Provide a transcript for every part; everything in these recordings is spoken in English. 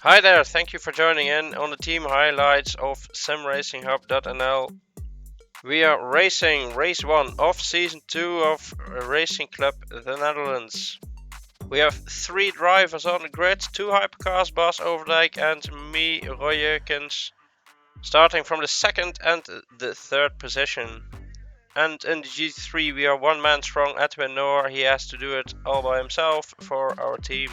Hi there, thank you for joining in on the team highlights of SimRacingHub.nl. We are racing race 1 of season 2 of Racing Club the Netherlands. We have 3 drivers on the grid, 2 hypercars, Bas Overdijk and me, Jeukens, starting from the 2nd and the 3rd position. And in the GT3 we are 1 man strong, Edwin Noor. He has to do it all by himself for our team.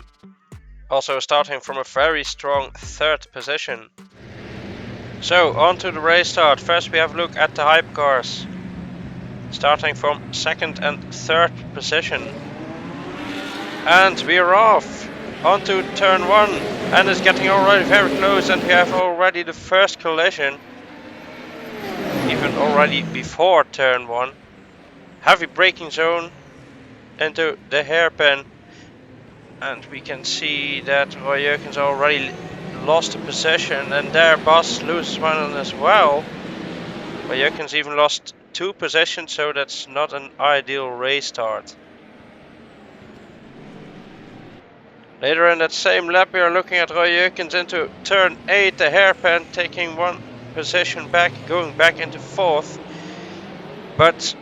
Also starting from a very strong 3rd position. So on to the race start. First we have a look at the hypercars. Starting from 2nd and 3rd position. And we are off! On to turn 1. And it's getting already very close and we have already the first collision. Even already before turn 1. Heavy braking zone into the hairpin. And we can see that Jeukens already lost a position, and there Bas loses one as well. Jeukens even lost 2 positions, so that's not an ideal race start. Later in that same lap we are looking at Jeukens into turn 8, the hairpin, taking 1 position back, going back into 4th. But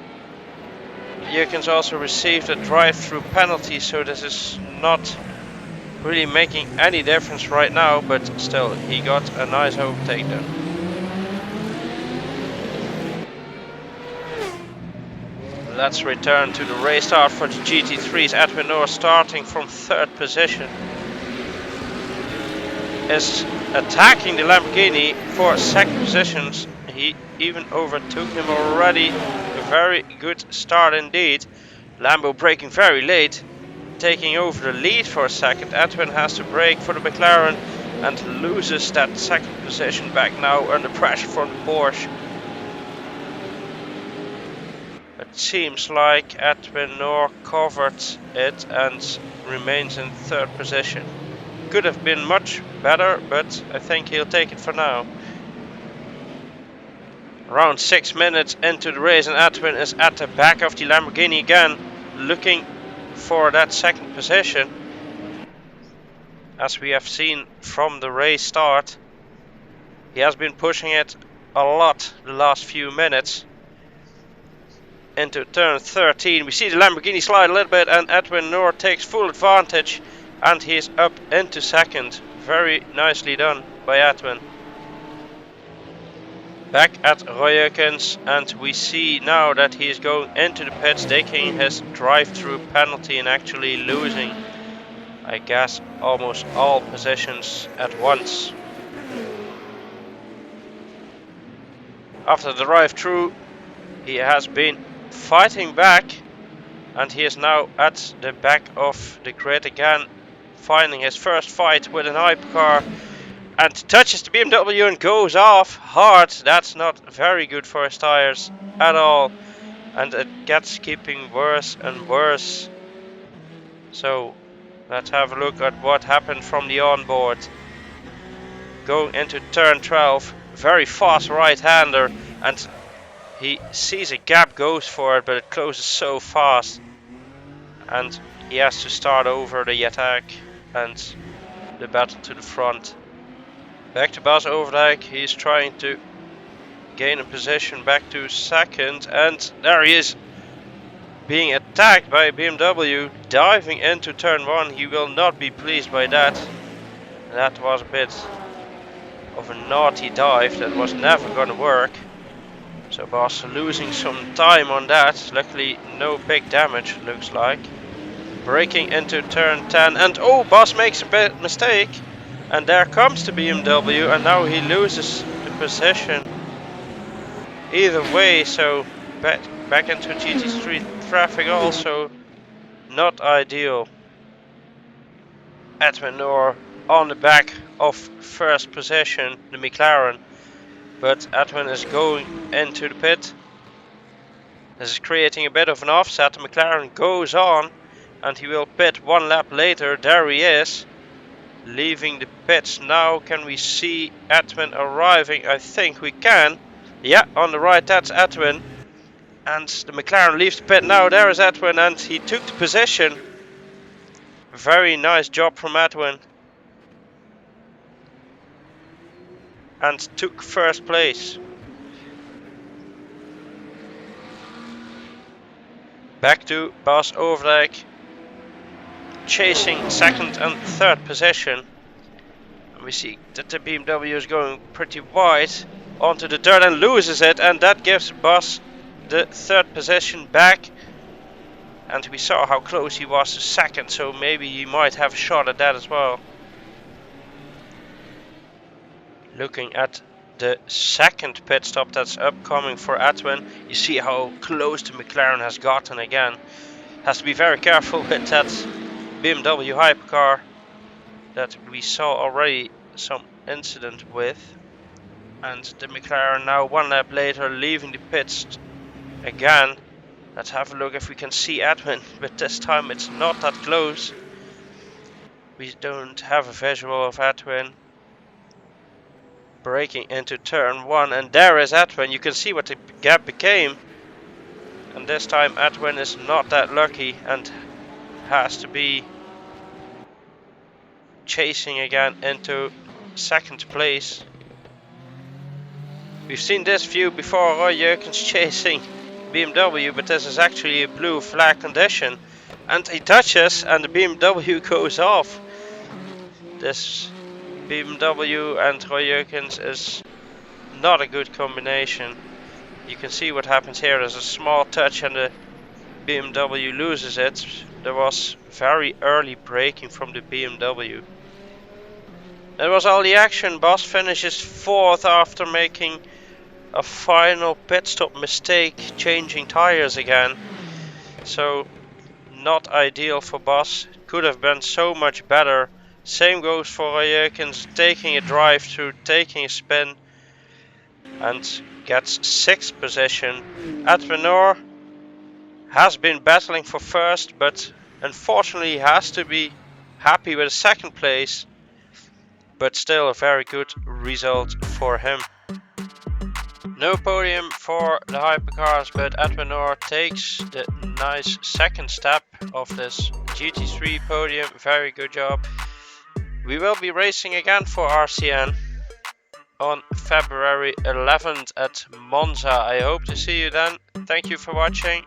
Jeukens also received a drive-through penalty, so this is not really making any difference right now, but still he got a nice overtake there. Let's return to the race start for the GT3's. Edwin Noor starting from 3rd position is attacking the Lamborghini for 2nd positions. He even overtook him already. A very good start indeed. Lambo braking very late, taking over the lead for a second. Edwin has to brake for the McLaren and loses that 2nd position back now under pressure from the Porsche. It seems like Edwin Noor covered it and remains in 3rd position. Could have been much better, but I think he'll take it for now. Around 6 minutes into the race and Edwin is at the back of the Lamborghini again, looking for that 2nd position. As we have seen from the race start, he has been pushing it a lot the last few minutes. Into turn 13 we see the Lamborghini slide a little bit and Edwin Noor takes full advantage and he is up into 2nd. Very nicely done by Edwin. Back at Jeukens, and we see now that he is going into the pits, taking his drive-through penalty and actually losing, I guess, almost all positions at once. After the drive-through he has been fighting back and he is now at the back of the grid again, finding his first fight with an hypercar and touches the BMW and goes off hard. That's not very good for his tires at all, and it gets keeping worse and worse. So let's have a look at what happened from the onboard. Going into turn 12, very fast right-hander, and he sees a gap, goes for it, but it closes so fast and he has to start over the attack and the battle to the front. Back to Bas Overdijk, he's trying to gain a position back to 2nd, and there he is being attacked by a BMW, diving into turn 1. He will not be pleased by that. That was a bit of a naughty dive, that was never gonna work. So Bas losing some time on that. Luckily no big damage, looks like. Braking into turn 10 and oh, Bas makes a bit mistake. And there comes the BMW and now he loses the position. Either way, so back into GT3 traffic also not ideal. Edwin Noor on the back of 1st position, the McLaren. But Edwin is going into the pit. This is creating a bit of an offset. The McLaren goes on and he will pit 1 lap later. There he is, leaving the pits. Now can we see Edwin arriving? I think we can. Yeah, on the right that's Edwin. And the McLaren leaves the pit now. There is Edwin and he took the position. Very nice job from Edwin. and took first place. Back to Bas Overdijk, chasing second and third position. And we see that the BMW is going pretty wide onto the dirt and loses it, and that gives Bas the third position back. And we saw how close he was to second, so maybe he might have a shot at that as well. Looking at the second pit stop that's upcoming for Edwin, you see how close the McLaren has gotten again. Has to be very careful with that BMW hypercar that we saw already some incident with. And the McLaren now 1 lap later leaving the pits again. Let's have a look if we can see Edwin, but this time it's not that close. We don't have a visual of Edwin. Braking into turn 1, and there is Edwin. You can see what the gap became. And this time Edwin is not that lucky and has to be chasing again into second place. We've seen this view before, Roy Jeukens chasing BMW, but this is actually a blue flag condition. And he touches and the BMW goes off. This BMW and Roy Jeukens is not a good combination. You can see what happens here. There's a small touch and the BMW loses it. There was very early braking from the BMW. That was all the action. Bas finishes 4th after making a final pit stop mistake, changing tires again. So not ideal for Bas. Could have been so much better. Same goes for Roy Jeukens, taking a drive through, taking a spin, and gets 6th position. Edwin Noor has been battling for first, but unfortunately he has to be happy with a 2nd place. But still a very good result for him. No podium for the hypercars, but Edwin Noor takes the nice 2nd step of this GT3 podium. Very good job. We will be racing again for RCN on February 11th at Monza. I hope to see you then. Thank you for watching.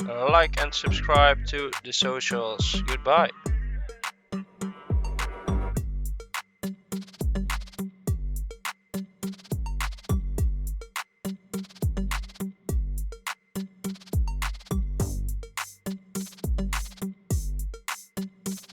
Like and subscribe to the socials. Goodbye.